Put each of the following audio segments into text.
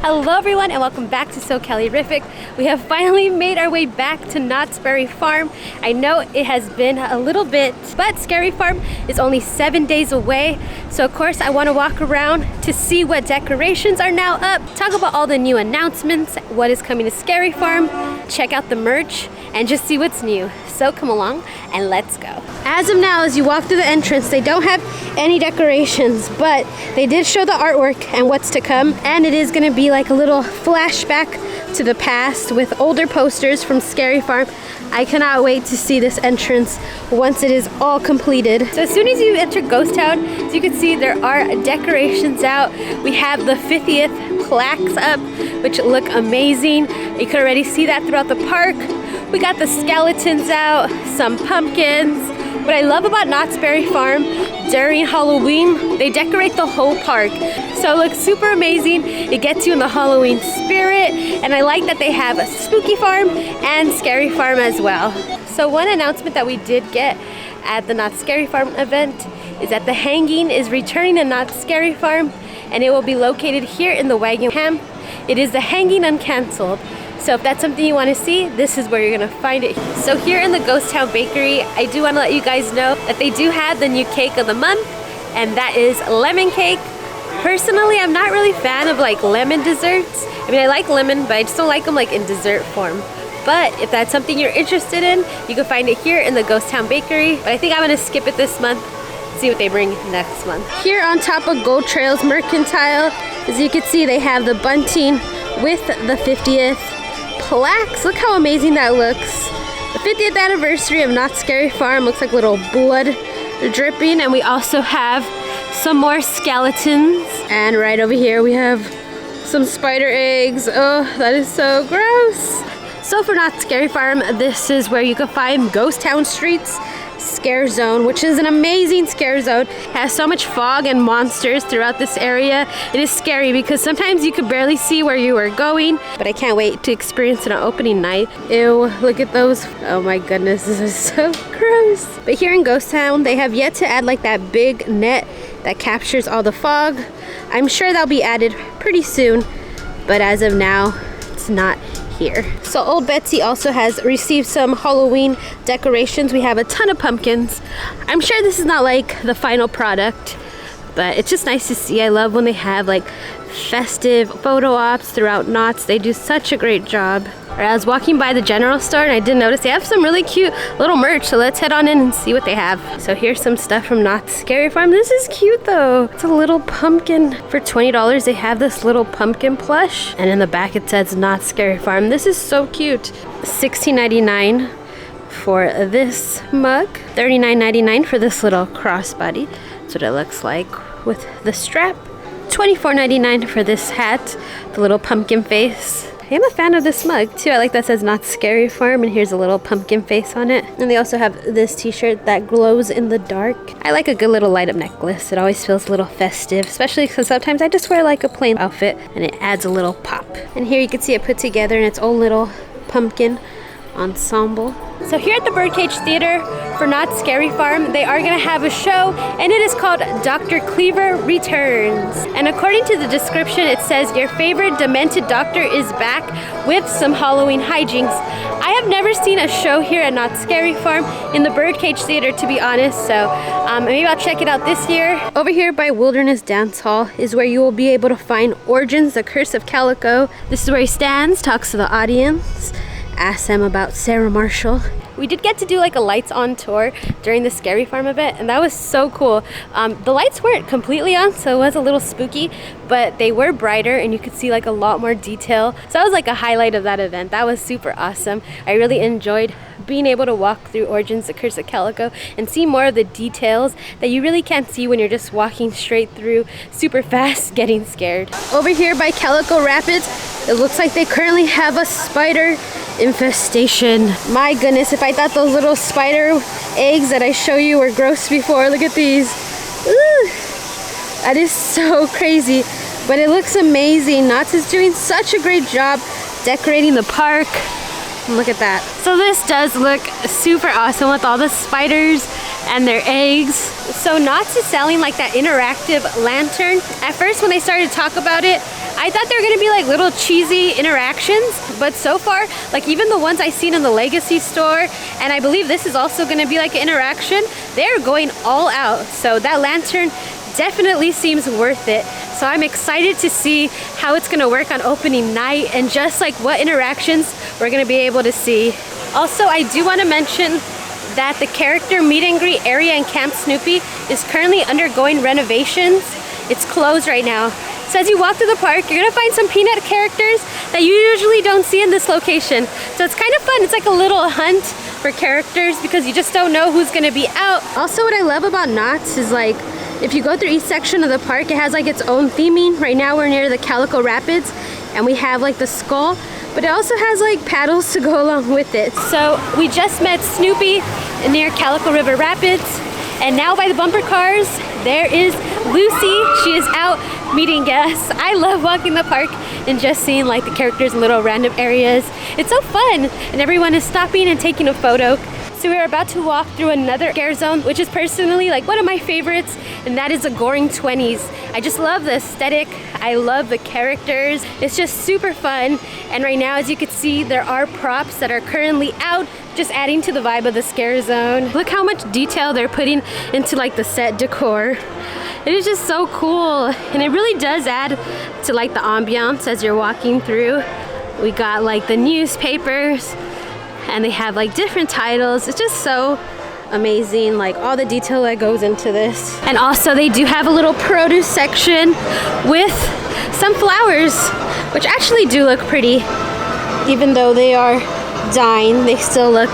Hello everyone and welcome back to SoCaliRific. We have finally made our way back to Knott's Berry Farm. I know it has been a little bit, but Scary Farm is only 7 days away. So of course I want to walk around to see what decorations are now up, talk about all the new announcements, what is coming to Scary Farm, check out the merch, and just see what's new. So come along and let's go. As of now, as you walk through the entrance, they don't have any decorations, but they did show the artwork and what's to come, and it is going to be like a little flashback to the past with older posters from Scary Farm. I cannot wait to see this entrance once it is all completed. So as soon as you enter Ghost Town, as you can see, there are decorations out. We have the 50th plaques up, which look amazing. You can already see that throughout the park. We got the skeletons out, some pumpkins. What I love about Knott's Berry Farm, during Halloween, they decorate the whole park. So it looks super amazing. It gets you in the Halloween spirit. And I like that they have a Spooky Farm and Scary Farm as well. So one announcement that we did get at the Knott's Scary Farm event is that the hanging is returning to Knott's Scary Farm, and it will be located here in the Wagon Camp. It is the Hanging Uncanceled. So if that's something you want to see, this is where you're going to find it. So here in the Ghost Town Bakery, I do want to let you guys know that they do have the new cake of the month, and that is lemon cake. Personally, I'm not really a fan of like lemon desserts. I mean, I like lemon, but I just don't like them like in dessert form. But if that's something you're interested in, you can find it here in the Ghost Town Bakery. But I think I'm going to skip it this month, see what they bring next month. Here on top of Gold Trails Mercantile, as you can see, they have the bunting with the 50th plaques. Look how amazing that looks. The 50th anniversary of Knott's Scary Farm. Looks like little blood dripping. And we also have some more skeletons. And right over here we have some spider eggs. Oh, that is so gross. So for Knott's Scary Farm, this is where you can find Ghost Town Streets Scare Zone, which is an amazing scare zone. It has so much fog and monsters throughout this area. It is scary because sometimes you could barely see where you are going, but I can't wait to experience it on opening night. Ew, look at those. Oh my goodness, this is so gross. But here in Ghost Town, they have yet to add like that big net that captures all the fog. I'm sure that'll be added pretty soon, but as of now, it's not here. So Old Betsy also has received some Halloween decorations. We have a ton of pumpkins. I'm sure this is not like the final product, but it's just nice to see. I love when they have like festive photo ops throughout Knott's. They do such a great job. I was walking by the general store and I did notice they have some really cute little merch, so let's head on in and see what they have. So here's some stuff from Knott's Scary Farm. This is cute though. It's a little pumpkin. For $20 they have this little pumpkin plush, and in the back it says Knott's Scary Farm. This is so cute. $16.99 for this mug, $39.99 for this little crossbody. That's what it looks like with the strap. $24.99 for this hat, the little pumpkin face. I am a fan of this mug too. I like that it says Knott's Scary Farm, and here's a little pumpkin face on it. And they also have this t-shirt that glows in the dark. I like a good little light up necklace. It always feels a little festive, especially because sometimes I just wear like a plain outfit and it adds a little pop. And here you can see it put together in its own little pumpkin ensemble. So here at the Birdcage Theater for Knott's Scary Farm, they are going to have a show, and it is called Dr. Cleaver Returns. And according to the description, it says your favorite demented doctor is back with some Halloween hijinks. I have never seen a show here at Knott's Scary Farm in the Birdcage Theater, to be honest, so maybe I'll check it out this year. Over here by Wilderness Dance Hall is where you will be able to find Origins, the Curse of Calico. This is where he stands, talks to the audience, asks them about Sarah Marshall. We did get to do like a lights on tour during the Scary Farm event, and that was so cool. The lights weren't completely on, so it was a little spooky, but they were brighter and you could see like a lot more detail. So that was like a highlight of that event. That was super awesome. I really enjoyed being able to walk through Origins, the Curse of Calico, and see more of the details that you really can't see when you're just walking straight through super fast getting scared. Over here by Calico Rapids, it looks like they currently have a spider infestation. My goodness, if I thought those little spider eggs that I show you were gross before, look at these. Ooh, that is so crazy, but it looks amazing. Knott's is doing such a great job decorating the park. Look at that. So this does look super awesome with all the spiders and their eggs. So Knott's is selling like that interactive lantern. At first when they started to talk about it, I thought they were gonna be like little cheesy interactions, but so far, like even the ones I seen in the Legacy store, and I believe this is also gonna be like an interaction, they're going all out. So that lantern definitely seems worth it. So I'm excited to see how it's gonna work on opening night and just like what interactions we're gonna be able to see. Also, I do wanna mention that the character meet and greet area in Camp Snoopy is currently undergoing renovations. It's closed right now. So as you walk through the park, you're gonna find some Peanut characters that you usually don't see in this location. So it's kind of fun. It's like a little hunt for characters because you just don't know who's gonna be out. Also, what I love about Knott's is like, if you go through each section of the park, it has like its own theming. Right now we're near the Calico Rapids and we have like the skull, but it also has like paddles to go along with it. So we just met Snoopy near Calico River Rapids, and now by the bumper cars, there is Lucy. She is out meeting guests. I love walking the park and just seeing like the characters in little random areas. It's so fun, and everyone is stopping and taking a photo. So we're about to walk through another scare zone, which is personally like one of my favorites, and that is the Goring 20s. I just love the aesthetic. I love the characters. It's just super fun. And right now, as you can see, there are props that are currently out, just adding to the vibe of the scare zone. Look how much detail they're putting into like the set decor. It is just so cool. And it really does add to like the ambiance as you're walking through. We got like the newspapers, and they have like different titles. It's just so amazing, like all the detail that goes into this. And also they do have a little produce section with some flowers, which actually do look pretty. Even though they are dying, they still look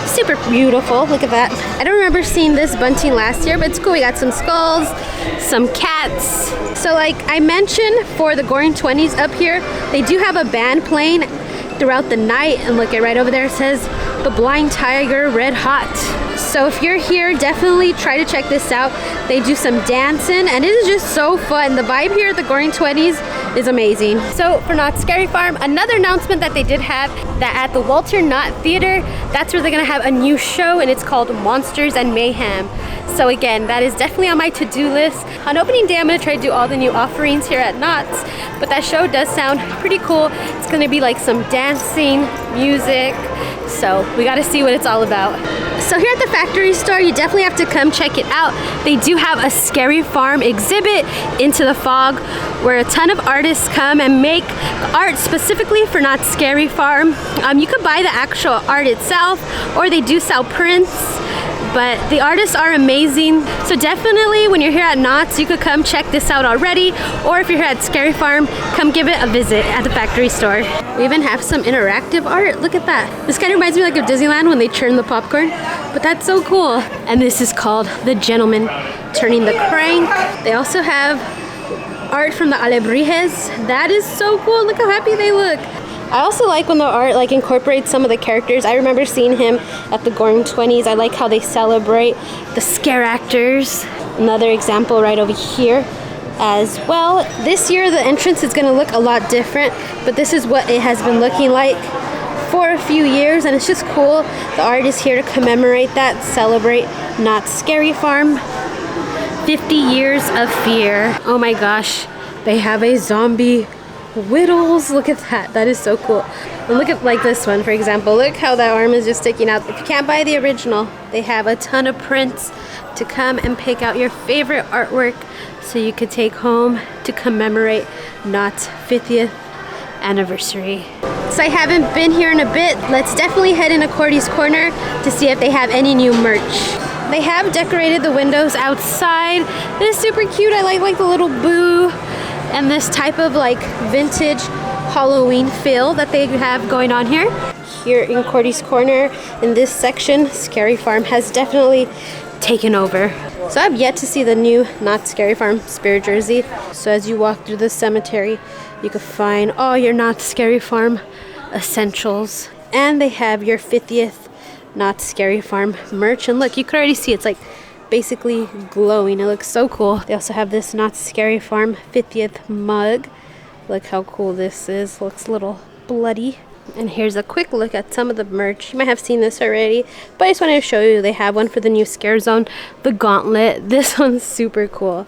super beautiful. Look at that. I don't remember seeing this bunting last year, but it's cool. We got some skulls, some cats. So like I mentioned, for the Goring 20s up here, they do have a band playing throughout the night, and look at right over there, it says The Blind Tiger Red Hot. So if you're here, definitely try to check this out. They do some dancing and it is just so fun. The vibe here at the Goring 20s is amazing. So for Knott's Scary Farm, another announcement that they did have, that at the Walter Knott Theater, that's where they're gonna have a new show, and it's called Monsters and Mayhem. So again, that is definitely on my to-do list. On opening day, I'm gonna try to do all the new offerings here at Knott's, but that show does sound pretty cool. It's gonna be like some dancing, music, so we gotta see what it's all about. So here at the factory store, you definitely have to come check it out. They do have a Scary Farm exhibit, Into the Fog, where a ton of artists come and make art specifically for Knott's Scary Farm. You could buy the actual art itself, or they do sell prints, but the artists are amazing. So definitely when you're here at Knott's, you could come check this out already, or if you're here at Scary Farm, come give it a visit at the factory store. We even have some interactive art. Look at that. This kind of reminds me like of Disneyland when they churn the popcorn, but that's so cool. And this is called The Gentleman Turning the Crank. They also have art from the Alebrijes. That is so cool. Look how happy they look. I also like when the art like incorporates some of the characters. I remember seeing him at the Goring 20s. I like how they celebrate the scare actors. Another example right over here as well. This year the entrance is gonna look a lot different, but this is what it has been looking like for a few years, and it's just cool. The art is here to commemorate that, celebrate Knott's Scary Farm. 50 years of fear. Oh my gosh, they have a zombie Whittles. Look at that. That is so cool. And look at like this one, for example. Look how that arm is just sticking out. If you can't buy the original, they have a ton of prints to come and pick out your favorite artwork so you could take home to commemorate Knott's 50th anniversary. So I haven't been here in a bit. Let's definitely head into Cordy's Corner to see if they have any new merch. They have decorated the windows outside. It is super cute. I like the little boo and this type of like vintage Halloween feel that they have going on here. Here in Cordy's Corner, in this section, Scary Farm has definitely taken over. So I've yet to see the new Knott's Scary Farm spirit jersey. So as you walk through the cemetery, you can find all your Knott's Scary Farm essentials. And they have your 50th Knott's Scary Farm merch. And look, you can already see it's like basically glowing. It looks so cool. They also have this Knott's Scary Farm 50th mug. Look how cool this is. Looks a little bloody. And here's a quick look at some of the merch. You might have seen this already, but I just wanted to show you. They have one for the new Scare Zone, the gauntlet. This one's super cool.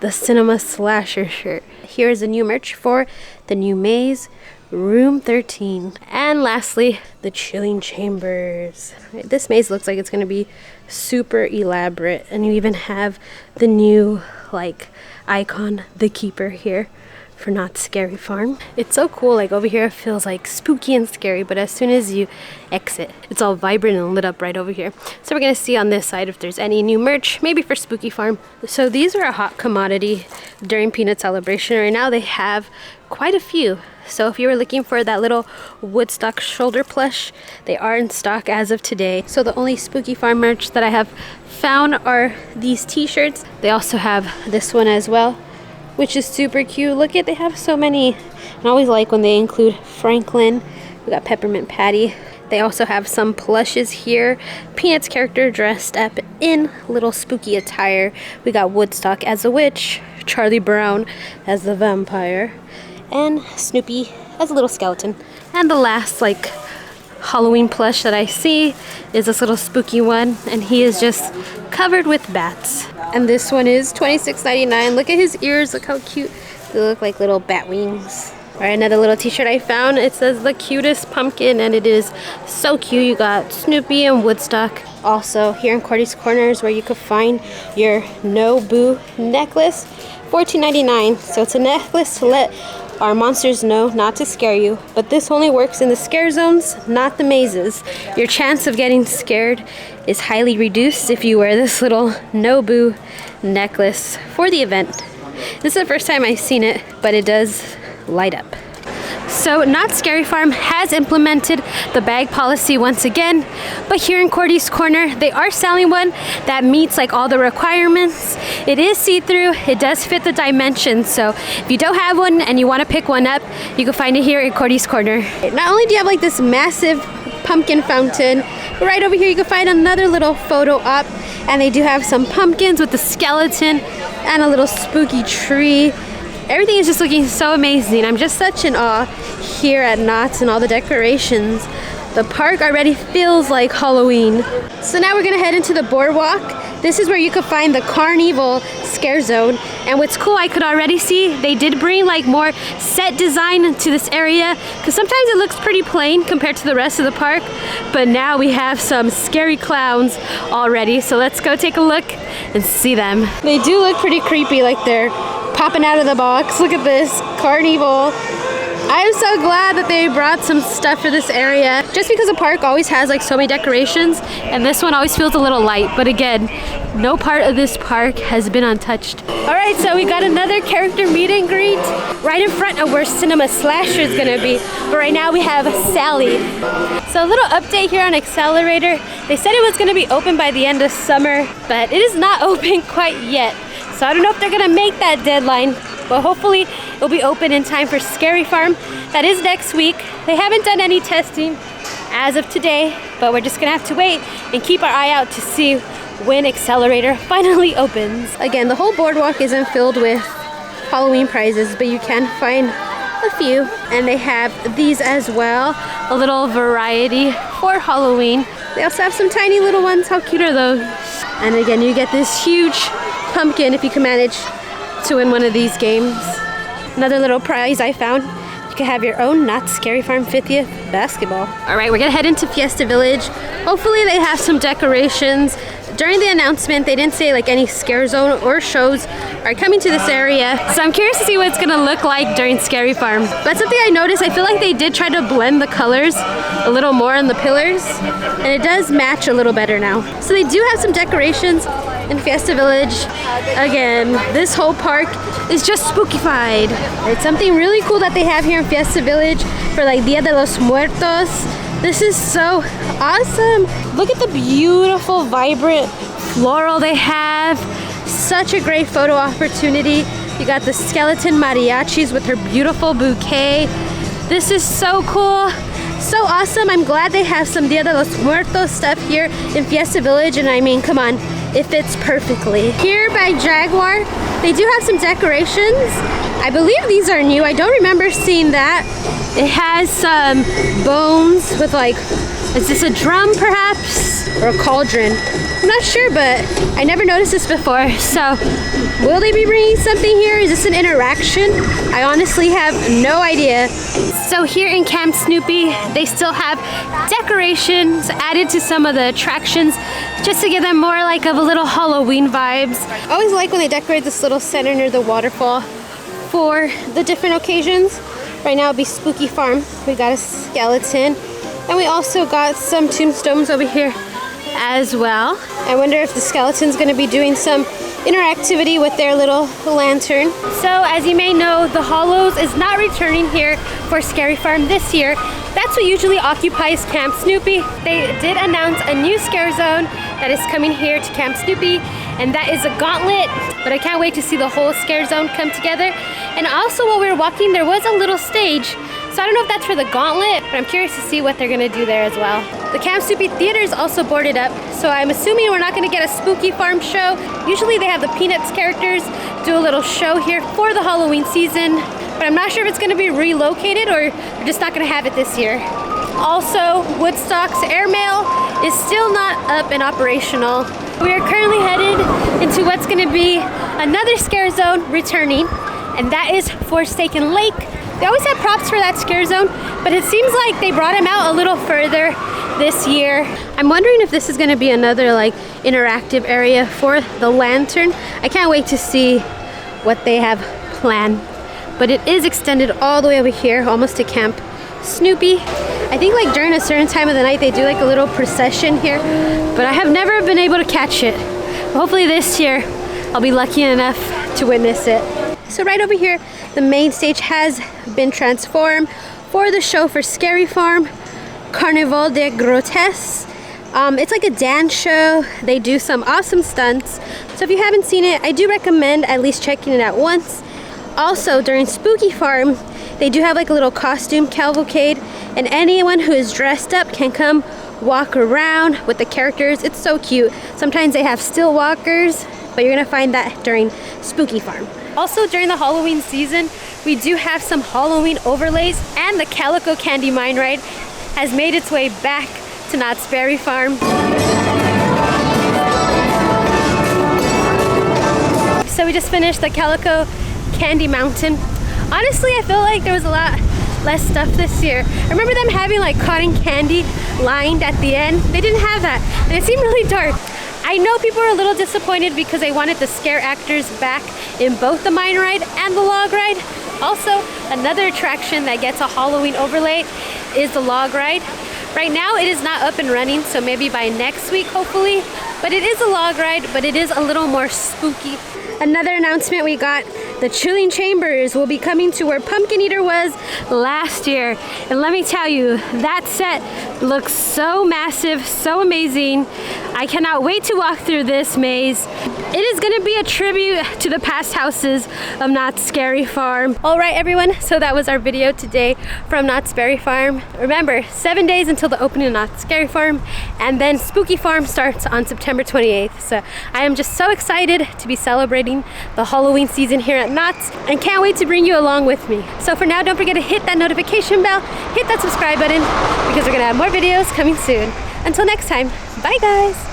The Cinema Slasher shirt. Here's the new merch for the new maze, Room 13. And lastly, the Chilling Chambers. This maze looks like it's going to be super elaborate. And you even have the new, like, icon, the Keeper here for Knott's Scary Farm. It's so cool. Like, over here it feels like spooky and scary, but as soon as you exit, it's all vibrant and lit up right over here. So we're gonna see on this side if there's any new merch, maybe for Spooky Farm. So these are a hot commodity during Peanut Celebration. Right now they have quite a few. So if you were looking for that little Woodstock shoulder plush, they are in stock as of today. So the only Spooky Farm merch that I have found are these t-shirts. They also have this one as well, which is super cute. Look at, they have so many. I always like when they include Franklin. We got Peppermint Patty. They also have some plushes here. Peanut's character dressed up in little spooky attire. We got Woodstock as a witch, Charlie Brown as the vampire, and Snoopy as a little skeleton. And the last like Halloween plush that I see is this little spooky one, and he is just covered with bats. And this one is $26.99. Look at his ears, look how cute. They look like little bat wings. All right, another little t-shirt I found. It says the cutest pumpkin, and it is so cute. You got Snoopy and Woodstock. Also, here in Cordy's Corner is where you could find your No Boo necklace, $14.99. So it's a necklace to let our monsters know not to scare you, but this only works in the scare zones, not the mazes. Your chance of getting scared is highly reduced if you wear this little No Boo necklace for the event. This is the first time I've seen it, but it does light up. So Knott's Scary Farm has implemented the bag policy once again, but here in Cordy's Corner, they are selling one that meets like all the requirements. It is see-through, it does fit the dimensions, so if you don't have one and you want to pick one up, you can find it here in Cordy's Corner. Not only do you have like this massive pumpkin fountain, but right over here you can find another little photo op, and they do have some pumpkins with the skeleton and a little spooky tree. Everything is just looking so amazing. I'm just such in awe here at Knott's and all the decorations. The park already feels like Halloween. So now we're gonna head into the boardwalk. This is where you could find the Carnival Scare Zone. And what's cool, I could already see they did bring like more set design to this area, because sometimes it looks pretty plain compared to the rest of the park. But now we have some scary clowns already. So let's go take a look and see them. They do look pretty creepy, like they're popping out of the box. Look at this Carnival. I'm so glad that they brought some stuff for this area, just because the park always has like so many decorations, and this one always feels a little light. But again, no part of this park has been untouched. All right, so we got another character meet and greet right in front of where Cinema Slasher is gonna be. But right now we have Sally. So a little update here on Accelerator. They said it was gonna be open by the end of summer, but it is not open quite yet. So I don't know if they're gonna make that deadline, but hopefully it'll be open in time for Scary Farm. That is next week. They haven't done any testing as of today, but we're just gonna have to wait and keep our eye out to see when Accelerator finally opens. Again, the whole boardwalk isn't filled with Halloween prizes, but you can find a few. And they have these as well, a little variety for Halloween. They also have some tiny little ones. How cute are those? And again, you get this huge pumpkin if you can manage to win one of these games. Another little prize I found, you can have your own Knott's Scary Farm 50th basketball. All right, we're gonna head into Fiesta Village. Hopefully they have some decorations. During the announcement, they didn't say like any scare zone or shows are coming to this area. So I'm curious to see what it's gonna look like during Scary Farm. But something I noticed, I feel like they did try to blend the colors a little more on the pillars, and it does match a little better now. So they do have some decorations in Fiesta Village. Again, this whole park is just spookified. It's something really cool that they have here in Fiesta Village for like Dia de los Muertos. This is so awesome. Look at the beautiful, vibrant floral they have. Such a great photo opportunity. You got the skeleton mariachis with her beautiful bouquet. This is so cool. So awesome. I'm glad they have some Dia de los Muertos stuff here in Fiesta Village, and I mean, come on, it fits perfectly. Here by Jaguar, they do have some decorations. I believe these are new. I don't remember seeing that. It has some bones with like, is this a drum perhaps? Or a cauldron? I'm not sure, but I never noticed this before. So will they be bringing something here? Is this an interaction? I honestly have no idea. So here in Camp Snoopy, they still have decorations added to some of the attractions just to give them more like of a little Halloween vibes. I always like when they decorate this little center near the waterfall for the different occasions. Right now it'll be Spooky Farm. We got a skeleton, and we also got some tombstones over here as well. I wonder if the skeleton's gonna be doing some interactivity with their little lantern. So as you may know, the Hollows is not returning here for Scary Farm this year. That's what usually occupies Camp Snoopy. They did announce a new scare zone that is coming here to Camp Snoopy, and that is a gauntlet, but I can't wait to see the whole scare zone come together. And also while we were walking, there was a little stage. So I don't know if that's for the gauntlet, but I'm curious to see what they're gonna do there as well. The Camp Snoopy Theater is also boarded up, so I'm assuming we're not gonna get a Spooky Farm show. Usually they have the Peanuts characters do a little show here for the Halloween season, but I'm not sure if it's gonna be relocated or we're just not gonna have it this year. Also, Woodstock's airmail is still not up and operational. We are currently headed into what's gonna be another scare zone returning, and that is Forsaken Lake. They always have props for that scare zone, but it seems like they brought them out a little further this year. I'm wondering if this is gonna be another like interactive area for the lantern. I can't wait to see what they have planned. But it is extended all the way over here, almost to Camp Snoopy. I think like during a certain time of the night, they do like a little procession here, but I have never been able to catch it. Hopefully this year, I'll be lucky enough to witness it. So right over here, the main stage has been transformed for the show for Scary Farm, Carnival de Grotesques. It's like a dance show. They do some awesome stunts. So if you haven't seen it, I do recommend at least checking it out once. Also, during Spooky Farm, they do have like a little costume cavalcade, and anyone who is dressed up can come walk around with the characters. It's so cute. Sometimes they have still walkers, but you're gonna find that during Spooky Farm. Also during the Halloween season, we do have some Halloween overlays, and the Calico Candy Mine Ride has made its way back to Knott's Berry Farm. So we just finished the Calico Candy Mountain. Honestly, I feel like there was a lot less stuff this year. I remember them having like cotton candy lined at the end. They didn't have that, and it seemed really dark. I know people are a little disappointed because they wanted the scare actors back in both the mine ride and the log ride. Also, another attraction that gets a Halloween overlay is the log ride. Right now it is not up and running, so maybe by next week hopefully. But it is a log ride, but it is a little more spooky. Another announcement we got, the Chilling Chambers will be coming to where Pumpkin Eater was last year. And let me tell you, that set looks so massive, so amazing. I cannot wait to walk through this maze. It is gonna be a tribute to the past houses of Knott's Scary Farm. All right, everyone, so that was our video today from Knott's Berry Farm. Remember, 7 days until the opening of Knott's Scary Farm, and then Spooky Farm starts on September 28th. So I am just so excited to be celebrating the Halloween season here at Knott's, and can't wait to bring you along with me. So for now, don't forget to hit that notification bell, hit that subscribe button, because we're gonna have more videos coming soon. Until next time, bye guys.